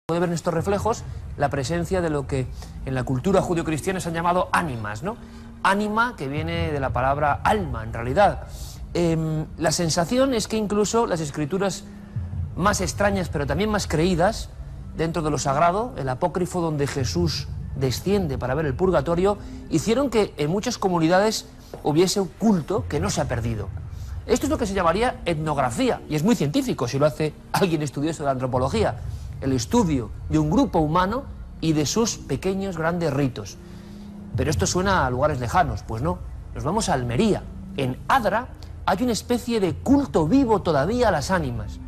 puede ver en estos reflejos la presencia de lo que en la cultura judio-cristiana se han llamado ánimas, ¿no? Ánima, que viene de la palabra alma, en realidad. La sensación es que incluso las escrituras más extrañas, pero también más creídas, dentro de lo sagrado, el apócrifo donde Jesús desciende para ver el purgatorio, hicieron que en muchas comunidades hubiese un culto que no se ha perdido. Esto es lo que se llamaría etnografía, y es muy científico si lo hace alguien estudioso de la antropología, el estudio de un grupo humano y de sus pequeños, grandes ritos. Pero esto suena a lugares lejanos, pues no. Nos vamos a Almería. En Adra hay una especie de culto vivo todavía a las ánimas.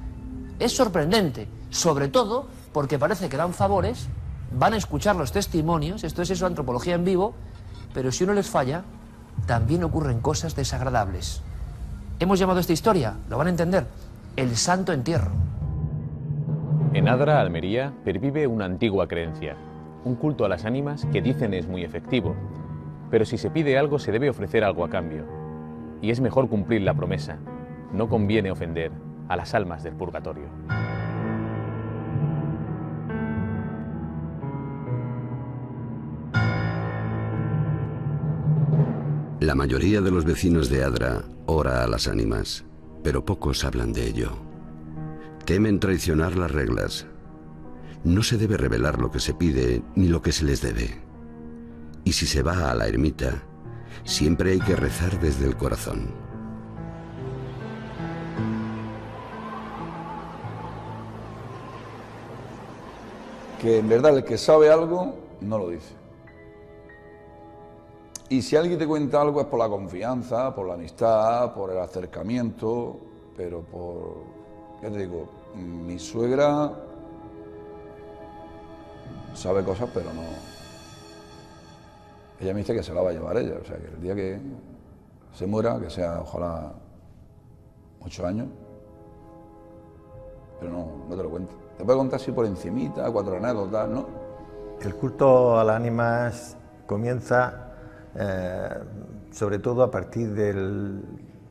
Es sorprendente, sobre todo porque parece que dan favores, van a escuchar los testimonios, esto es eso, antropología en vivo, pero si uno les falla, también ocurren cosas desagradables. Hemos llamado esta historia, lo van a entender, el Santo Entierro. En Adra, Almería, pervive una antigua creencia, un culto a las ánimas que dicen es muy efectivo, pero si se pide algo se debe ofrecer algo a cambio. Y es mejor cumplir la promesa, no conviene ofender a las almas del purgatorio. La mayoría de los vecinos de Adra ora a las ánimas, pero pocos hablan de ello. Temen traicionar las reglas. No se debe revelar lo que se pide ni lo que se les debe. Y si se va a la ermita, siempre hay que rezar desde el corazón. Que en verdad el que sabe algo no lo dice. Y si alguien te cuenta algo es por la confianza, por la amistad, por el acercamiento, pero ya te digo, mi suegra sabe cosas, pero no. Ella me dice que se la va a llevar ella, o sea, que el día que se muera, que sea, ojalá, 8 años, pero no te lo cuento. Te puedo contar así por encimita, 4 anécdotas, ¿no? El culto a las ánimas comienza sobre todo a partir del,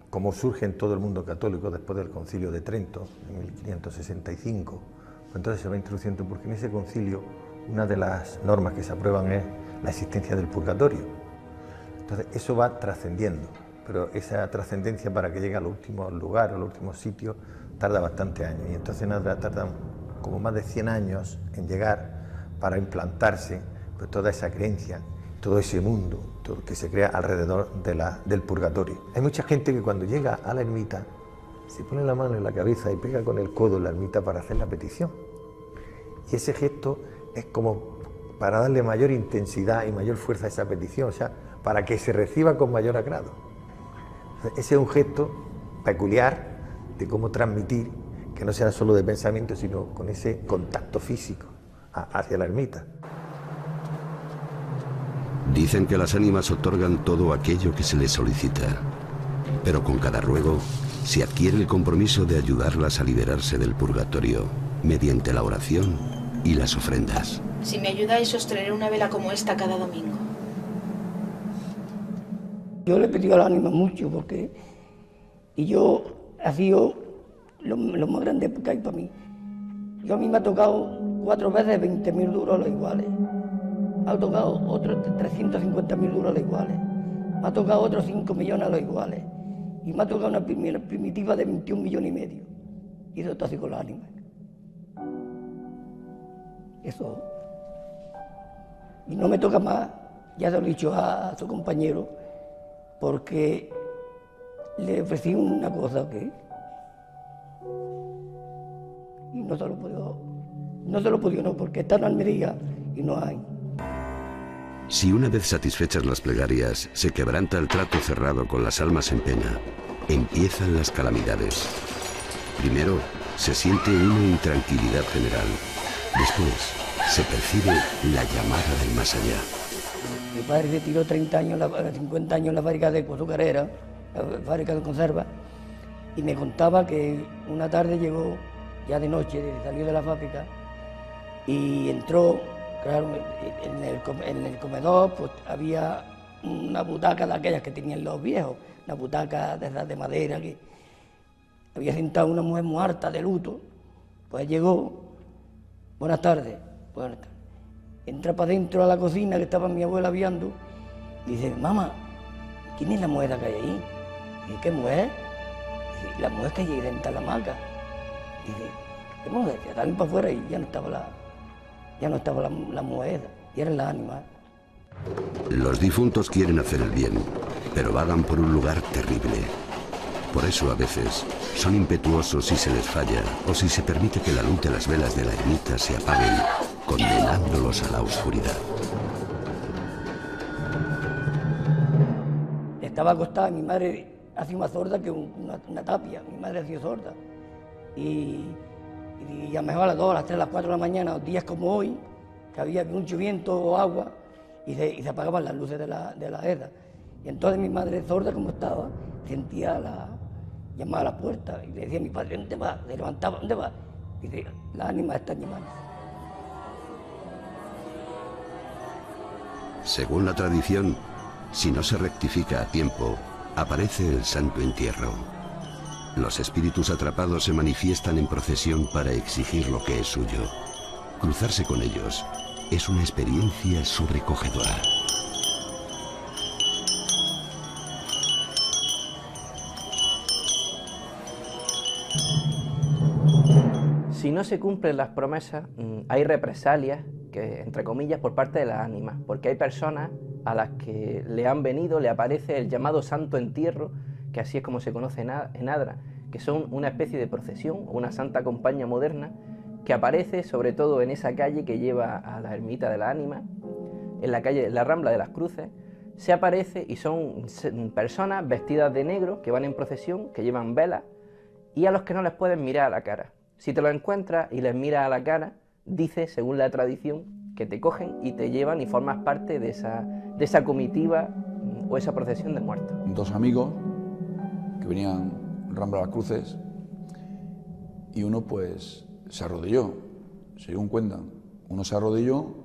como surge en todo el mundo católico después del Concilio de Trento, en 1565. Pues entonces se va introduciendo, porque en ese concilio una de las normas que se aprueban es la existencia del purgatorio. Entonces eso va trascendiendo, pero esa trascendencia para que llegue a los últimos lugares, a los últimos sitios, tarda bastante años. Y entonces tardan como más de 100 años en llegar para implantarse pues, toda esa creencia, todo ese mundo todo que se crea alrededor del purgatorio. Hay mucha gente que cuando llega a la ermita se pone la mano en la cabeza y pega con el codo en la ermita para hacer la petición. Y ese gesto es como para darle mayor intensidad y mayor fuerza a esa petición, o sea, para que se reciba con mayor agrado. Ese es un gesto peculiar de cómo transmitir, que no sea solo de pensamiento, sino con ese contacto físico hacia la ermita. Dicen que las ánimas otorgan todo aquello que se les solicita, pero con cada ruego se adquiere el compromiso de ayudarlas a liberarse del purgatorio mediante la oración y las ofrendas. Si me ayudáis, os traeré una vela como esta cada domingo. Yo le he pedido al ánima mucho porque yo ha sido lo más grande que hay para mí. Yo a mí me ha tocado 4 veces 20.000 duros a los iguales. Me ha tocado otros 350.000 duros a los iguales. Me ha tocado otros 5 millones a los iguales. Y me ha tocado una primitiva de 21,5 millones. Y eso está así con los ánimas. Eso. Y no me toca más, ya se lo he dicho a su compañero, porque le ofrecí una cosa que... Y no se lo he podido, no, porque está en Almería y no hay. Si una vez satisfechas las plegarias, se quebranta el trato cerrado con las almas en pena, empiezan las calamidades. Primero, se siente una intranquilidad general. Después, se percibe la llamada del más allá. Mi padre se tiró 50 años en la fábrica de azucarera, la fábrica de conserva, y me contaba que una tarde llegó, ya de noche, salió de la fábrica, y entró, claro, en el comedor pues había una butaca de aquellas que tenían los viejos, una butaca de esas de madera, que había sentado una mujer muerta de luto, pues llegó buenas tardes. Entra para adentro a la cocina, que estaba mi abuela viendo, y dice, mamá, ¿quién es la mujer que hay ahí? Y dice, ¿qué mujer? Dice, la mujer que hay ahí dentro de la hamaca. Y dice, ¿qué mujer? Y salen para afuera y ya no estaba la mujer, y eran las ánimas. Los difuntos quieren hacer el bien, pero vagan por un lugar terrible. Por eso a veces son impetuosos si se les falla o si se permite que la luz de las velas de la ermita se apaguen, condenándolos a la oscuridad. Estaba acostada, mi madre hacía más sorda que una tapia, mi madre hacía sorda. Y a mejor a las 2, a las 3, a las 4 de la mañana, días como hoy, que había mucho viento o agua, y se apagaban las luces de la EDA. Y entonces mi madre, sorda como estaba, sentía llamaba a la puerta y le decía a mi padre, ¿dónde va? Se levantaba, ¿dónde va? Y decía, las ánimas están llamando. Según la tradición, si no se rectifica a tiempo, aparece el Santo Entierro. Los espíritus atrapados se manifiestan en procesión para exigir lo que es suyo. Cruzarse con ellos es una experiencia sobrecogedora. Si no se cumplen las promesas, hay represalias, que, entre comillas, por parte de las ánimas, porque hay personas a las que le aparece el llamado Santo Entierro, que así es como se conoce en Adra, que son una especie de procesión, una santa compañía moderna, que aparece sobre todo en esa calle que lleva a la ermita de la ánima, en la Rambla de las Cruces, se aparece y son personas vestidas de negro que van en procesión, que llevan velas, y a los que no les pueden mirar a la cara. Si te lo encuentras y les miras a la cara, dice, según la tradición, que te cogen y te llevan y formas parte de esa comitiva o esa procesión de muertos. 2 amigos que venían Rambla de las Cruces y uno pues se arrodilló, según cuentan. Uno se arrodilló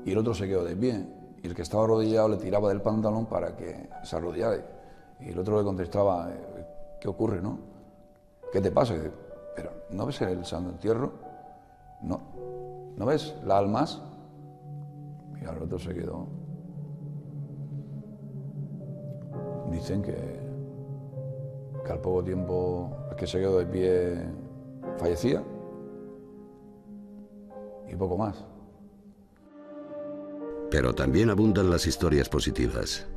y el otro se quedó de pie. Y el que estaba arrodillado le tiraba del pantalón para que se arrodillara. Y el otro le contestaba, ¿qué ocurre, no? ¿Qué te pasa? Pero ¿no ves el Santo Entierro? ¿No ves las almas? Y al otro se quedó. Dicen que al poco tiempo el que se quedó de pie fallecía y poco más. Pero también abundan las historias positivas.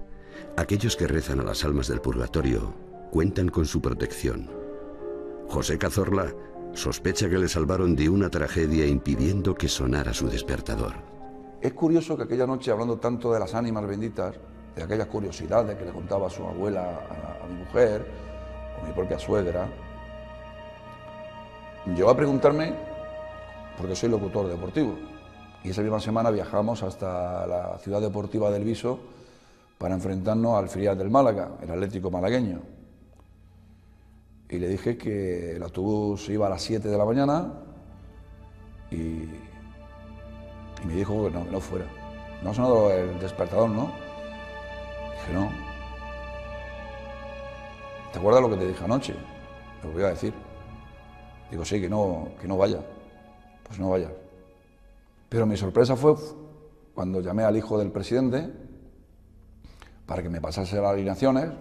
Aquellos que rezan a las almas del purgatorio cuentan con su protección. José Cazorla sospecha que le salvaron de una tragedia impidiendo que sonara su despertador. Es curioso que aquella noche, hablando tanto de las ánimas benditas, de aquellas curiosidades que le contaba a su abuela, a mi mujer, o mi propia suegra, llegó a preguntarme, porque soy locutor deportivo, y esa misma semana viajamos hasta la ciudad deportiva del Viso para enfrentarnos al filial del Málaga, el Atlético malagueño. Y le dije que el autobús iba a las 7 de la mañana y me dijo que no fuera. No ha sonado el despertador, ¿no? Dije, no. ¿Te acuerdas lo que te dije anoche? Lo voy a decir. Digo, sí, que no vaya. Pues no vaya. Pero mi sorpresa fue cuando llamé al hijo del presidente para que me pasase las alineaciones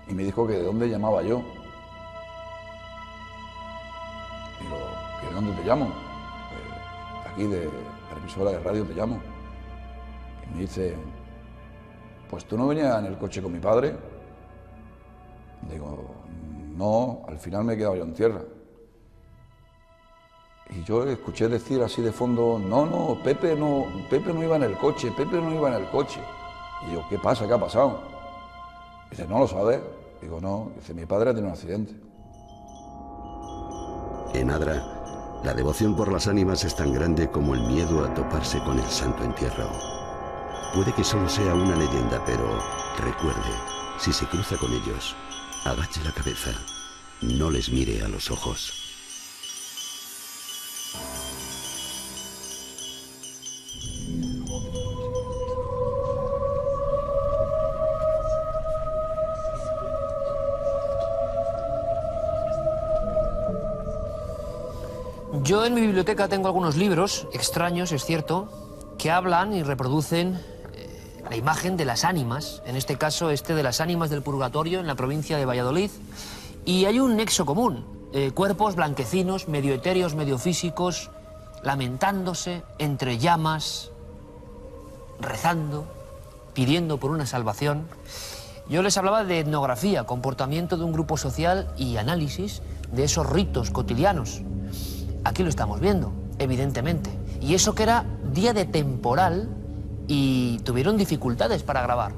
y me dijo que de dónde llamaba yo. Digo, ¿que de dónde te llamo? De aquí, de la emisora de radio te llamo. Y me dice, pues tú no venías en el coche con mi padre. Digo, no, al final me he quedado yo en tierra. Y yo escuché decir así de fondo, no, Pepe no iba en el coche, Pepe no iba en el coche. Y digo, ¿qué pasa? ¿Qué ha pasado? Dice, ¿no lo sabes? Digo, no. Dice, mi padre ha tenido un accidente. En Adra, la devoción por las ánimas es tan grande como el miedo a toparse con el Santo Entierro. Puede que solo sea una leyenda, pero recuerde, si se cruza con ellos, agache la cabeza, no les mire a los ojos. Yo en mi biblioteca tengo algunos libros extraños, es cierto, que hablan y reproducen la imagen de las ánimas, en este caso de las ánimas del purgatorio en la provincia de Valladolid, y hay un nexo común, cuerpos blanquecinos, medio etéreos, medio físicos, lamentándose entre llamas, rezando, pidiendo por una salvación. Yo les hablaba de etnografía, comportamiento de un grupo social y análisis de esos ritos cotidianos. Aquí lo estamos viendo, evidentemente. Y eso que era día de temporal y tuvieron dificultades para grabar.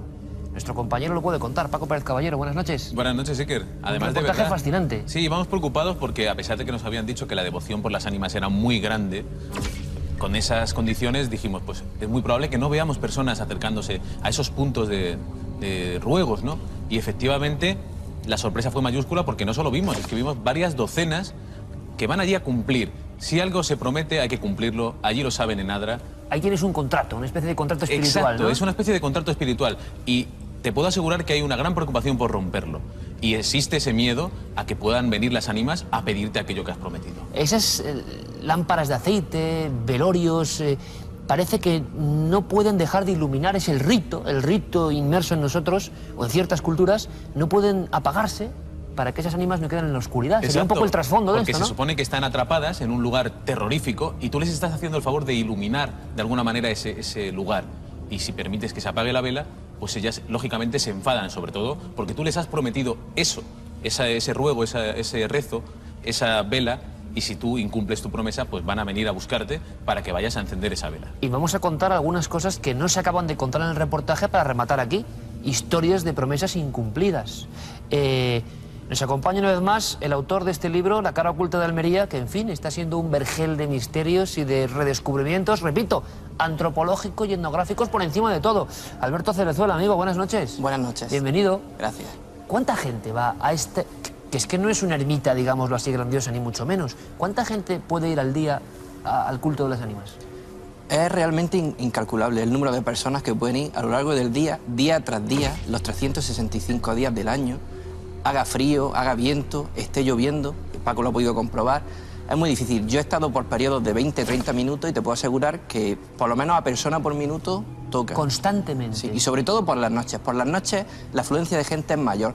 Nuestro compañero lo puede contar. Paco Pérez Caballero, buenas noches. Buenas noches, Iker. Además, un reportaje fascinante. Sí, íbamos preocupados porque a pesar de que nos habían dicho que la devoción por las ánimas era muy grande, con esas condiciones dijimos, pues es muy probable que no veamos personas acercándose a esos puntos de ruegos, ¿no? Y efectivamente la sorpresa fue mayúscula porque no solo vimos, es que vimos varias docenas que van allí a cumplir. Si algo se promete hay que cumplirlo, allí lo saben en Adra. Ahí tienes un contrato, una especie de contrato espiritual. Exacto, ¿no? Es una especie de contrato espiritual y te puedo asegurar que hay una gran preocupación por romperlo. Y existe ese miedo a que puedan venir las ánimas a pedirte aquello que has prometido. Esas lámparas de aceite, velorios, parece que no pueden dejar de iluminar. Es el rito inmerso en nosotros, o en ciertas culturas, no pueden apagarse para que esas ánimas no queden en la oscuridad. Sería un poco el trasfondo de esto, ¿no? Porque se supone que están atrapadas en un lugar terrorífico y tú les estás haciendo el favor de iluminar de alguna manera ese lugar. Y si permites que se apague la vela, pues ellas lógicamente se enfadan, sobre todo porque tú les has prometido eso, ese ruego, ese rezo, esa vela, y si tú incumples tu promesa, pues van a venir a buscarte para que vayas a encender esa vela. Y vamos a contar algunas cosas que no se acaban de contar en el reportaje para rematar aquí. Historias de promesas incumplidas. Nos acompaña una vez más el autor de este libro, La cara oculta de Almería, que en fin está siendo un vergel de misterios y de redescubrimientos, repito, antropológicos y etnográficos por encima de todo. Alberto Cerezuela, amigo, buenas noches. Buenas noches. Bienvenido. Gracias. ¿Cuánta gente va a este, que es que no es una ermita, digámoslo así, grandiosa, ni mucho menos? ¿Cuánta gente puede ir al día al culto de las ánimas? Es realmente incalculable el número de personas que pueden ir a lo largo del día, día tras día, los 365 días del año. Haga frío, haga viento, esté lloviendo, Paco lo ha podido comprobar, es muy difícil. Yo he estado por periodos de 20-30 minutos y te puedo asegurar que por lo menos a persona por minuto toca. Constantemente. Sí, y sobre todo por las noches. Por las noches la afluencia de gente es mayor.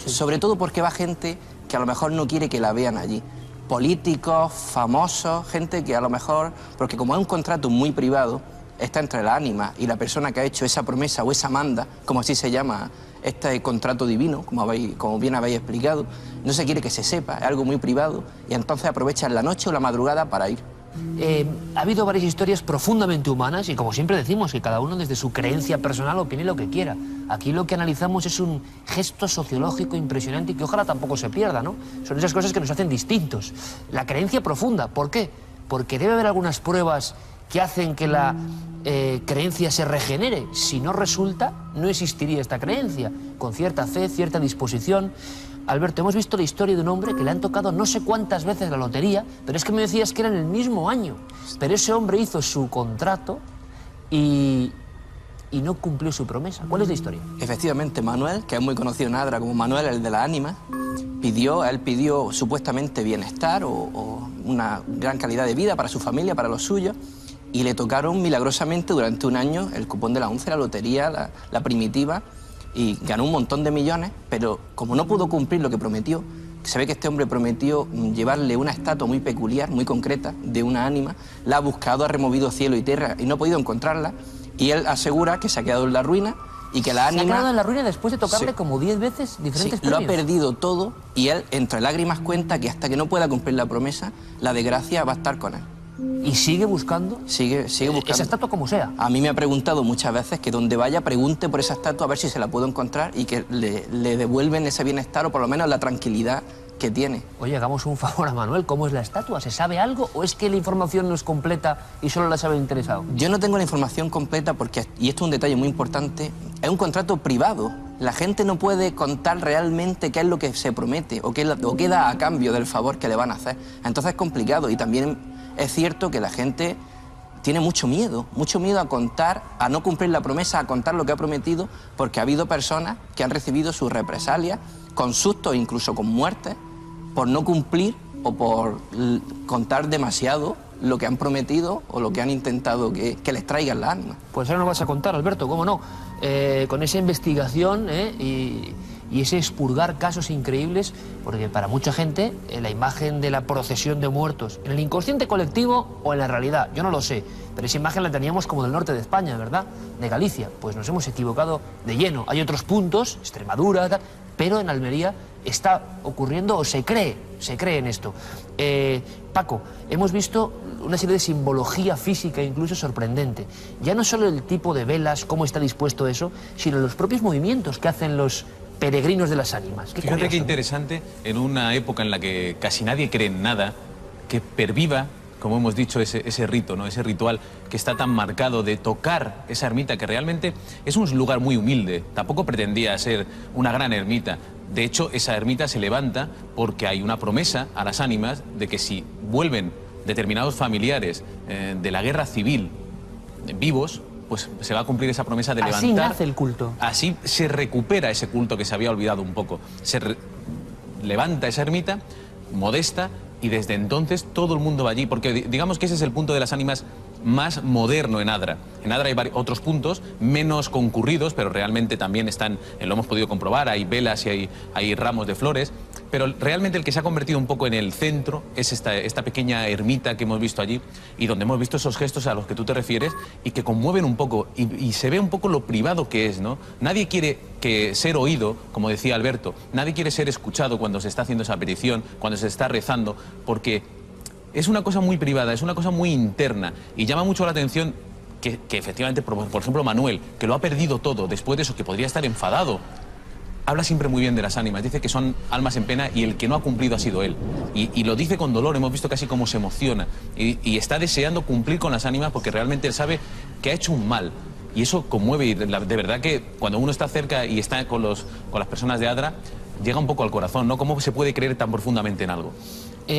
Sobre todo porque va gente que a lo mejor no quiere que la vean allí. Políticos, famosos, gente que a lo mejor, porque como es un contrato muy privado, está entre la ánima y la persona que ha hecho esa promesa o esa manda, como así se llama este contrato divino, como bien habéis explicado, no se quiere que se sepa, es algo muy privado, y entonces aprovechan la noche o la madrugada para ir. Ha habido varias historias profundamente humanas y, como siempre decimos, que cada uno desde su creencia personal opine lo que quiera. Aquí lo que analizamos es un gesto sociológico impresionante y que ojalá tampoco se pierda, ¿no? Son esas cosas que nos hacen distintos. La creencia profunda, ¿por qué? Porque debe haber algunas pruebas que hacen que la creencia se regenere. Si no resulta, no existiría esta creencia. Con cierta fe, cierta disposición. Alberto, hemos visto la historia de un hombre que le han tocado no sé cuántas veces la lotería, pero es que me decías que era en el mismo año. Pero ese hombre hizo su contrato y no cumplió su promesa. ¿Cuál es la historia? Efectivamente, Manuel, que es muy conocido en Adra como Manuel, el de la ánima, él pidió supuestamente bienestar o una gran calidad de vida para su familia, para los suyos, y le tocaron milagrosamente durante un año el cupón de la 11, la lotería, la primitiva, y ganó un montón de millones, pero como no pudo cumplir lo que prometió, se ve que este hombre prometió llevarle una estatua muy peculiar, muy concreta, de una ánima, la ha buscado, ha removido cielo y tierra y no ha podido encontrarla, y él asegura que se ha quedado en la ruina y que la ánima... Se ha quedado en la ruina después de tocarle como 10 veces diferentes premios. Lo ha perdido todo y él, entre lágrimas, cuenta que hasta que no pueda cumplir la promesa, la desgracia va a estar con él. ¿Y sigue buscando? Sigue buscando. Esa estatua como sea. A mí me ha preguntado muchas veces que donde vaya pregunte por esa estatua a ver si se la puedo encontrar y que le devuelven ese bienestar o por lo menos la tranquilidad que tiene. Oye, hagamos un favor a Manuel, ¿cómo es la estatua? ¿Se sabe algo o es que la información no es completa y solo la sabe el interesado? Yo no tengo la información completa porque, y esto es un detalle muy importante, es un contrato privado. La gente no puede contar realmente qué es lo que se promete o qué da a cambio del favor que le van a hacer. Entonces es complicado y también es cierto que la gente tiene mucho miedo a contar, a no cumplir la promesa, a contar lo que ha prometido, porque ha habido personas que han recibido sus represalias con sustos, incluso con muertes, por no cumplir o por contar demasiado lo que han prometido o lo que han intentado que les traigan las ánimas. Pues ahora nos vas a contar, Alberto, cómo no, con esa investigación y ese expurgar casos increíbles, porque para mucha gente la imagen de la procesión de muertos, en el inconsciente colectivo o en la realidad, yo no lo sé, pero esa imagen la teníamos como del norte de España, ¿verdad? De Galicia, pues nos hemos equivocado de lleno. Hay otros puntos, Extremadura, tal, pero en Almería está ocurriendo o se cree en esto. Paco, hemos visto una serie de simbología física incluso sorprendente. Ya no solo el tipo de velas, cómo está dispuesto eso, sino los propios movimientos que hacen los peregrinos de las ánimas. Qué Fíjate curioso, qué ¿no? interesante, en una época en la que casi nadie cree en nada, que perviva, como hemos dicho, ese rito, ¿no? Ese ritual que está tan marcado de tocar esa ermita, que realmente es un lugar muy humilde, tampoco pretendía ser una gran ermita. De hecho, esa ermita se levanta porque hay una promesa a las ánimas de que si vuelven determinados familiares de la guerra civil vivos, pues se va a cumplir esa promesa de levantar. Así nace el culto. Así se recupera ese culto que se había olvidado un poco. Levanta esa ermita modesta y desde entonces todo el mundo va allí, porque digamos que ese es el punto de las ánimas más moderno en Adra. En Adra hay otros puntos menos concurridos, pero realmente también están, lo hemos podido comprobar, hay velas y hay ramos de flores, pero realmente el que se ha convertido un poco en el centro es esta pequeña ermita que hemos visto allí y donde hemos visto esos gestos a los que tú te refieres y que conmueven un poco y se ve un poco lo privado que es, ¿no? Nadie quiere ser oído, como decía Alberto, nadie quiere ser escuchado cuando se está haciendo esa petición, cuando se está rezando, porque es una cosa muy privada, es una cosa muy interna y llama mucho la atención que efectivamente, por ejemplo, Manuel, que lo ha perdido todo después de eso, que podría estar enfadado, habla siempre muy bien de las ánimas, dice que son almas en pena y el que no ha cumplido ha sido él. Y lo dice con dolor, hemos visto casi cómo se emociona y está deseando cumplir con las ánimas porque realmente él sabe que ha hecho un mal. Y eso conmueve y de verdad que cuando uno está cerca y está con las personas de Adra, llega un poco al corazón, ¿no? ¿Cómo se puede creer tan profundamente en algo?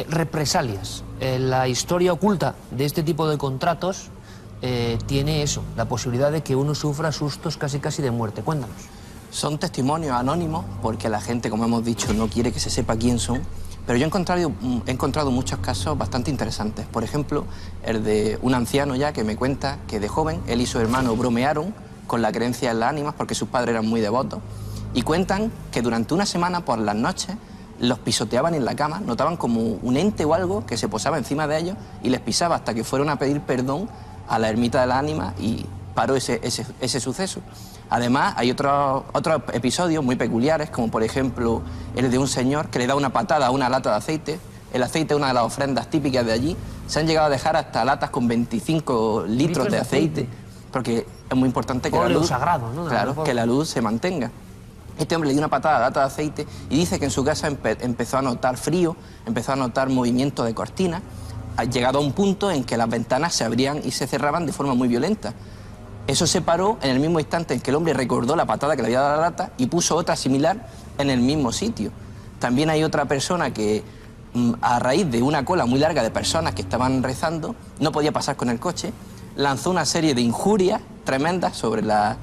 Represalias. La historia oculta de este tipo de contratos tiene eso, la posibilidad de que uno sufra sustos casi de muerte. Cuéntanos. Son testimonios anónimos porque la gente, como hemos dicho, no quiere que se sepa quién son, pero yo he encontrado muchos casos bastante interesantes. Por ejemplo, el de un anciano ya que me cuenta que de joven él y su hermano bromearon con la creencia en las ánimas porque sus padres eran muy devotos y cuentan que durante una semana por las noches los pisoteaban en la cama, notaban como un ente o algo que se posaba encima de ellos y les pisaba hasta que fueron a pedir perdón a la ermita de las ánimas y paró ese suceso. Además, hay otros episodios muy peculiares, como por ejemplo el de un señor que le da una patada a una lata de aceite. El aceite es una de las ofrendas típicas de allí. Se han llegado a dejar hasta latas con 25 litros de aceite, porque es muy importante que la luz, sagrado, ¿no? Claro, que la luz se mantenga. Este hombre le dio una patada a la lata de aceite y dice que en su casa empezó a notar frío, empezó a notar movimiento de cortinas, ha llegado a un punto en que las ventanas se abrían y se cerraban de forma muy violenta. Eso se paró en el mismo instante en que el hombre recordó la patada que le había dado a la lata y puso otra similar en el mismo sitio. También hay otra persona que, a raíz de una cola muy larga de personas que estaban rezando, no podía pasar con el coche, lanzó una serie de injurias tremendas sobre la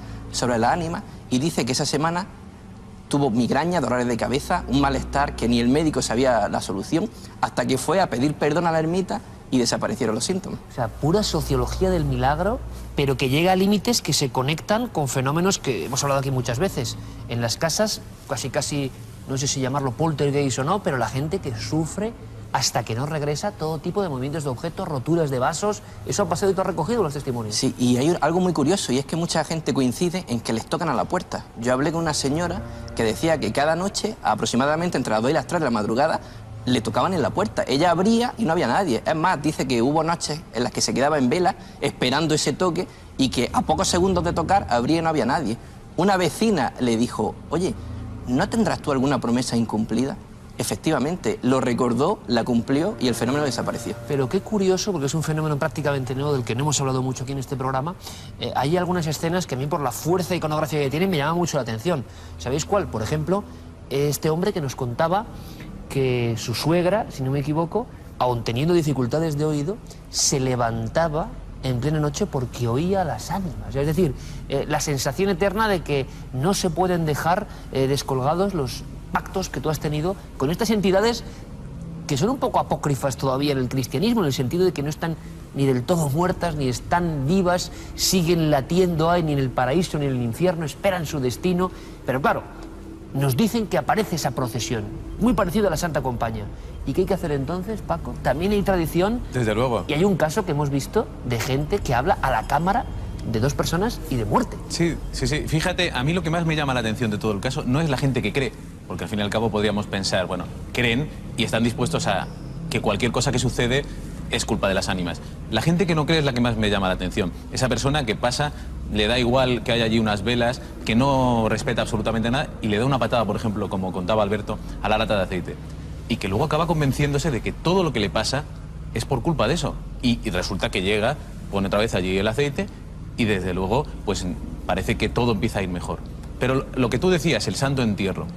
ánima y dice que esa semana tuvo migraña, dolores de cabeza, un malestar que ni el médico sabía la solución, hasta que fue a pedir perdón a la ermita y desaparecieron los síntomas. O sea, pura sociología del milagro, pero que llega a límites que se conectan con fenómenos que hemos hablado aquí muchas veces. En las casas, casi, no sé si llamarlo poltergeist o no, pero la gente que sufre hasta que no regresa todo tipo de movimientos de objetos, roturas de vasos. Eso ha pasado y tú has recogido los testimonios. Sí, y hay algo muy curioso, y es que mucha gente coincide en que les tocan a la puerta. Yo hablé con una señora que decía que cada noche, aproximadamente entre las 2 y las 3 de la madrugada, le tocaban en la puerta. Ella abría y no había nadie. Es más, dice que hubo noches en las que se quedaba en vela esperando ese toque y que a pocos segundos de tocar abría y no había nadie. Una vecina le dijo, oye, ¿no tendrás tú alguna promesa incumplida? Efectivamente, lo recordó, la cumplió y el fenómeno desapareció. Pero qué curioso, porque es un fenómeno prácticamente nuevo del que no hemos hablado mucho aquí en este programa. Hay algunas escenas que a mí, por la fuerza iconográfica que tienen, me llaman mucho la atención. ¿Sabéis cuál? Por ejemplo, este hombre que nos contaba que su suegra, si no me equivoco, aun teniendo dificultades de oído, se levantaba en plena noche porque oía las ánimas. Es decir, la sensación eterna de que no se pueden dejar descolgados los pactos que tú has tenido con estas entidades que son un poco apócrifas todavía en el cristianismo, en el sentido de que no están ni del todo muertas, ni están vivas, siguen latiendo ahí, ni en el paraíso ni en el infierno, esperan su destino. Pero claro, nos dicen que aparece esa procesión, muy parecida a la Santa Compañía. ¿Y qué hay que hacer entonces, Paco? También hay tradición. Desde luego. Y hay un caso que hemos visto de gente que habla a la cámara de 2 personas y de muerte. Sí, sí, sí. Fíjate, a mí lo que más me llama la atención de todo el caso no es la gente que cree, porque al fin y al cabo podríamos pensar, bueno, creen y están dispuestos a que cualquier cosa que sucede es culpa de las ánimas. La gente que no cree es la que más me llama la atención. Esa persona que pasa, le da igual que haya allí unas velas, que no respeta absolutamente nada y le da una patada, por ejemplo, como contaba Alberto, a la lata de aceite. Y que luego acaba convenciéndose de que todo lo que le pasa es por culpa de eso. Y resulta que llega, pone otra vez allí el aceite y desde luego pues parece que todo empieza a ir mejor. Pero lo que tú decías, el santo entierro,